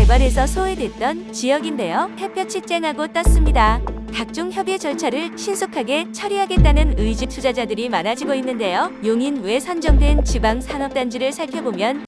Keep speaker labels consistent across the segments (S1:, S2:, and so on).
S1: 개발에서 소외됐던 지역인데요. 햇볕이 쨍하고 떴습니다. 각종 협의 절차를 신속하게 처리하겠다는 의지 투자자들이 많아지고 있는데요. 용인 외 선정된 지방 산업단지를 살펴보면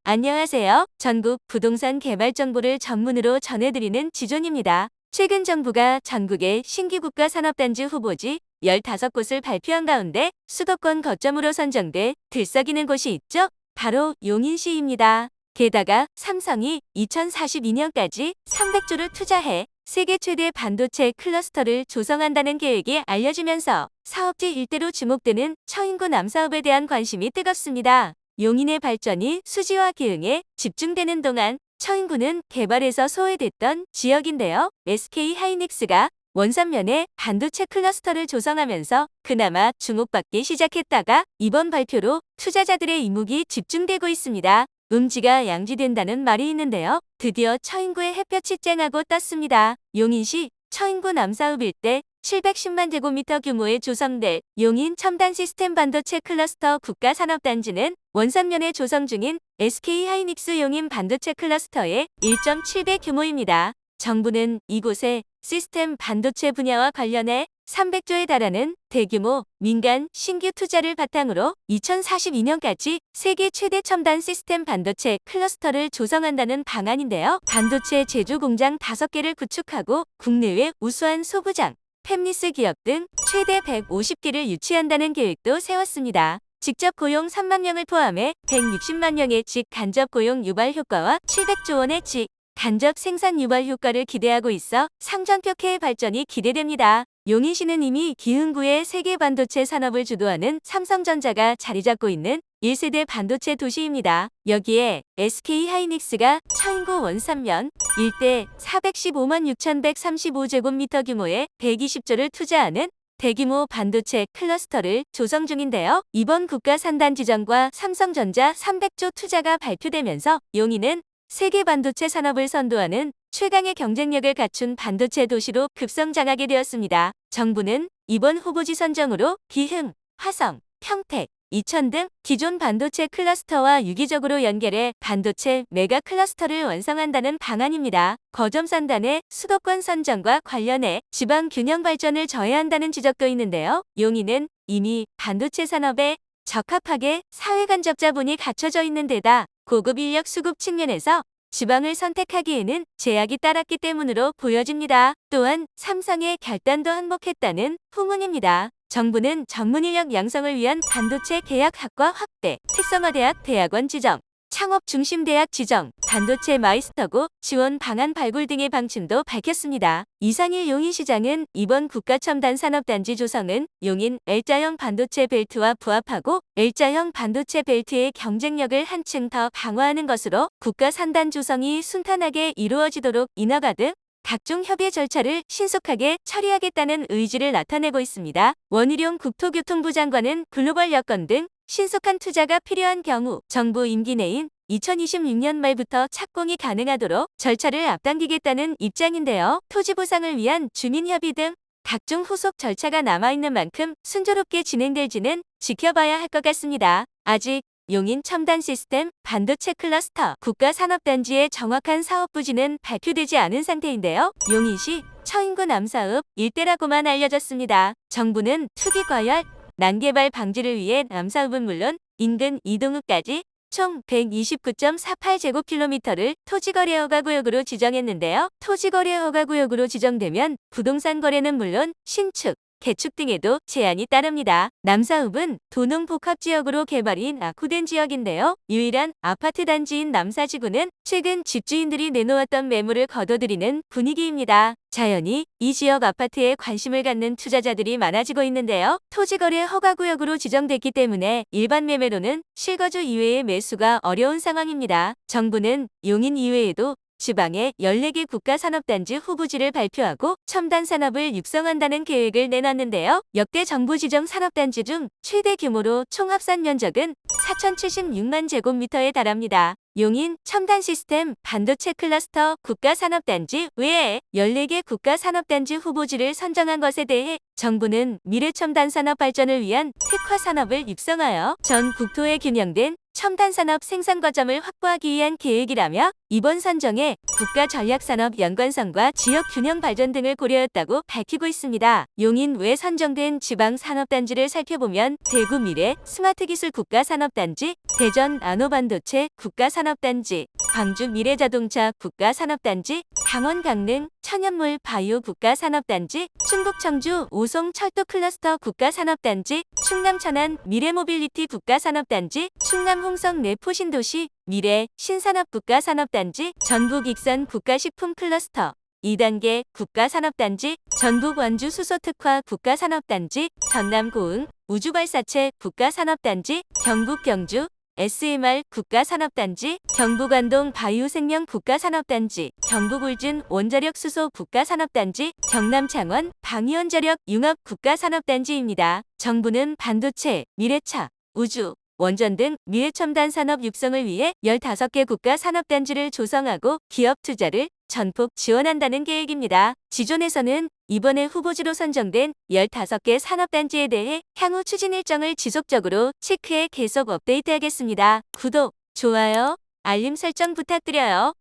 S1: 안녕하세요. 전국 부동산 개발 정보를 전문으로 전해드리는 지존입니다. 최근 정부가 전국의 신규 국가 산업단지 후보지 15곳을 발표한 가운데 수도권 거점으로 선정돼 들썩이는 곳이 있죠? 바로 용인시입니다. 게다가 삼성이 2042년까지 300조를 투자해 세계 최대 반도체 클러스터를 조성한다는 계획이 알려지면서 사업지 일대로 주목되는 처인구 남사업에 대한 관심이 뜨겁습니다. 용인의 발전이 수지와 기흥에 집중되는 동안 처인구는 개발에서 소외됐던 지역인데요. SK하이닉스가 원산면에 반도체 클러스터를 조성하면서 그나마 주목받기 시작했다가 이번 발표로 투자자들의 이목이 집중되고 있습니다. 음지가 양지된다는 말이 있는데요. 드디어 처인구의 햇볕이 쨍하고 떴습니다. 용인시 처인구 남사읍 일대 710만 제곱미터 규모의 조성될 용인 첨단 시스템 반도체 클러스터 국가산업단지는 원산면에 조성 중인 SK하이닉스 용인 반도체 클러스터의 1.7배 규모입니다. 정부는 이곳에 시스템 반도체 분야와 관련해 300조에 달하는 대규모 민간 신규 투자를 바탕으로 2042년까지 세계 최대 첨단 시스템 반도체 클러스터를 조성한다는 방안인데요. 반도체 제조 공장 5개를 구축하고 국내외 우수한 소부장, 팹리스 기업 등 최대 150개를 유치한다는 계획도 세웠습니다. 직접 고용 3만 명을 포함해 160만 명의 직간접 고용 유발 효과와 700조 원의 직간접 생산 유발 효과를 기대하고 있어 상전격해의 발전이 기대됩니다. 용인시는 이미 기흥구의 세계 반도체 산업을 주도하는 삼성전자가 자리 잡고 있는 1세대 반도체 도시입니다. 여기에 SK하이닉스가 처인구 원산면 일대 415만 6,135제곱미터 규모의 120조를 투자하는 대규모 반도체 클러스터를 조성 중인데요. 이번 국가산단 지정과 삼성전자 300조 투자가 발표되면서 용인은 세계 반도체 산업을 선도하는 최강의 경쟁력을 갖춘 반도체 도시로 급성장하게 되었습니다. 정부는 이번 후보지 선정으로 기흥, 화성, 평택, 이천 등 기존 반도체 클러스터와 유기적으로 연결해 반도체 메가 클러스터를 완성한다는 방안입니다. 거점산단의 수도권 선정과 관련해 지방 균형 발전을 저해한다는 지적도 있는데요. 용인은 이미 반도체 산업에 적합하게 사회 간접자본이 갖춰져 있는 데다 고급 인력 수급 측면에서 지방을 선택하기에는 제약이 따랐기 때문으로 보여집니다. 또한 삼성의 결단도 한몫했다는 후문입니다. 정부는 전문 인력 양성을 위한 반도체 계약학과 확대, 특성화대학 대학원 지정, 창업 중심 대학 지정, 반도체 마이스터고 지원 방안 발굴 등의 방침도 밝혔습니다. 이상일 용인시장은 이번 국가첨단 산업단지 조성은 용인 L자형 반도체 벨트와 부합하고 L자형 반도체 벨트의 경쟁력을 한층 더 강화하는 것으로 국가산단 조성이 순탄하게 이루어지도록 인허가 등 각종 협의 절차를 신속하게 처리하겠다는 의지를 나타내고 있습니다. 원희룡 국토교통부 장관은 글로벌 여건 등 신속한 투자가 필요한 경우 정부 임기 내인 2026년 말부터 착공이 가능하도록 절차를 앞당기겠다는 입장인데요. 토지 보상을 위한 주민협의 등 각종 후속 절차가 남아있는 만큼 순조롭게 진행될지는 지켜봐야 할 것 같습니다. 아직 용인 첨단 시스템 반도체 클러스터 국가산업단지의 정확한 사업 부지는 발표되지 않은 상태인데요. 용인시 처인구 남사읍 일대라고만 알려졌습니다. 정부는 투기 과열, 난개발 방지를 위해 남사읍은 물론 인근 이동읍까지 총 129.48제곱킬로미터를 토지거래허가구역으로 지정했는데요. 토지거래허가구역으로 지정되면 부동산 거래는 물론 신축, 개축 등에도 제한이 따릅니다. 남사읍은 도농복합지역으로 개발이 낙후된 지역인데요. 유일한 아파트 단지인 남사지구는 최근 집주인들이 내놓았던 매물을 거둬들이는 분위기입니다. 자연히 이 지역 아파트에 관심을 갖는 투자자들이 많아지고 있는데요. 토지거래 허가구역으로 지정됐기 때문에 일반 매매로는 실거주 이외의 매수가 어려운 상황입니다. 정부는 용인 이외에도 지방에 14개 국가산업단지 후보지를 발표하고 첨단 산업을 육성한다는 계획을 내놨는데요. 역대 정부 지정 산업단지 중 최대 규모로 총합산 면적은 4,076만 제곱미터에 달합니다. 용인 첨단 시스템 반도체 클러스터 국가산업단지 외에 14개 국가산업단지 후보지를 선정한 것에 대해 정부는 미래 첨단 산업 발전을 위한 특화 산업을 육성하여 전 국토에 균형된 첨단 산업 생산 거점을 확보하기 위한 계획이라며 이번 선정에 국가 전략산업 연관성과 지역 균형 발전 등을 고려했다고 밝히고 있습니다. 용인 외 선정된 지방 산업단지를 살펴보면 대구 미래 스마트기술 국가산업단지, 대전 나노반도체 국가산업단지, 광주 미래자동차 국가산업단지, 강원 강릉 천연물 바이오 국가산업단지, 충북 청주 오송 철도 클러스터 국가산업단지, 충남 천안 미래모빌리티 국가산업단지, 충남 홍성 내포신도시 미래 신산업 국가산업단지, 전북 익산 국가식품 클러스터 2단계 국가산업단지, 전북 완주 수소특화 국가산업단지, 전남 고흥 우주발사체 국가산업단지, 경북 경주 SMR 국가산업단지, 경북 안동 바이오생명 국가산업단지, 경북 울진 원자력 수소 국가산업단지, 경남 창원 방위원자력 융합 국가산업단지입니다. 정부는 반도체, 미래차, 우주, 원전 등 미래첨단 산업 육성을 위해 15개 국가산업단지를 조성하고 기업 투자를 전폭 지원한다는 계획입니다. 지존에서는 이번에 후보지로 선정된 15개 산업단지에 대해 향후 추진 일정을 지속적으로 체크해 계속 업데이트하겠습니다. 구독, 좋아요, 알림 설정 부탁드려요.